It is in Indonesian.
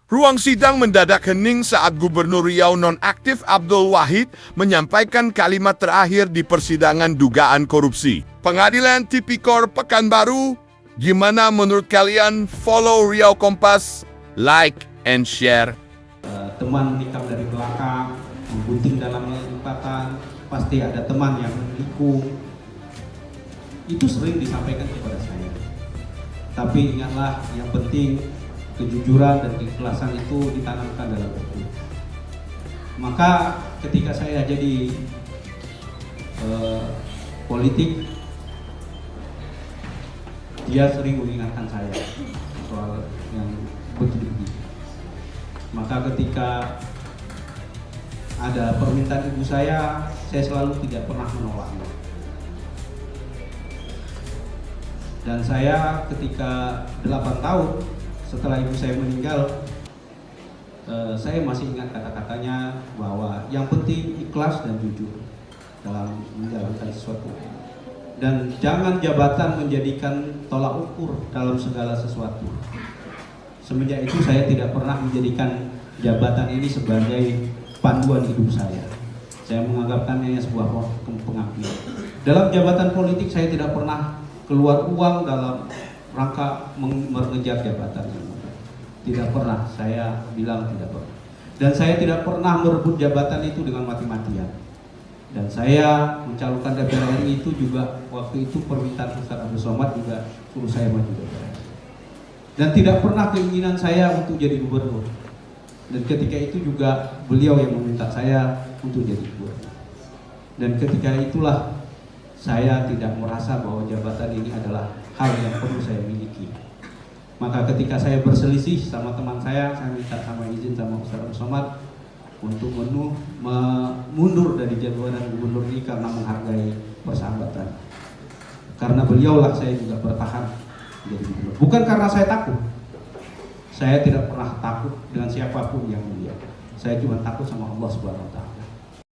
Ruang sidang mendadak hening saat Gubernur Riau nonaktif Abdul Wahid menyampaikan kalimat terakhir di persidangan dugaan korupsi. Pengadilan Tipikor Pekanbaru, gimana menurut kalian? Follow Riau Kompas, like and share. Teman nikam dari belakang, menggunting dalam lipatan, pasti ada teman yang menikung. Itu sering disampaikan kepada saya. Tapi ingatlah, yang penting kejujuran dan keikhlasan itu ditanamkan dalam hati. Maka ketika saya jadi politik, dia sering mengingatkan saya soal yang begitu. Maka ketika ada permintaan ibu saya selalu tidak pernah menolaknya. Dan saya ketika 8 tahun setelah ibu saya meninggal, saya masih ingat kata-katanya bahwa yang penting ikhlas dan jujur dalam menjalankan sesuatu. Dan jangan jabatan menjadikan tolak ukur dalam segala sesuatu. Semenjak itu saya tidak pernah menjadikan jabatan ini sebagai panduan hidup saya. Saya menganggapkannya sebuah pengabdian. Dalam jabatan politik saya tidak pernah keluar uang dalam rangka mengejar jabatan. Tidak pernah, saya bilang tidak pernah. Dan saya tidak pernah merebut jabatan itu dengan mati-matian. Dan saya mencalonkan DPR RI itu juga waktu itu permintaan Ustaz Abdul Somad juga suruh saya maju DPR. Dan tidak pernah keinginan saya untuk jadi gubernur. Dan ketika itu juga beliau yang meminta saya untuk jadi gubernur. Dan ketika itulah saya tidak merasa bahwa jabatan ini adalah hal yang perlu saya miliki. Maka ketika saya berselisih sama teman saya minta sama izin sama Ustaz Abdul Somad untuk mundur dari jabatan gubernur ini karena menghargai persahabatan. Karena beliaulah saya juga bertahan menjadi gubernur. Bukan karena saya takut. Saya tidak pernah takut dengan siapapun yang mulia. Saya cuma takut sama Allah Subhanahu wa taala.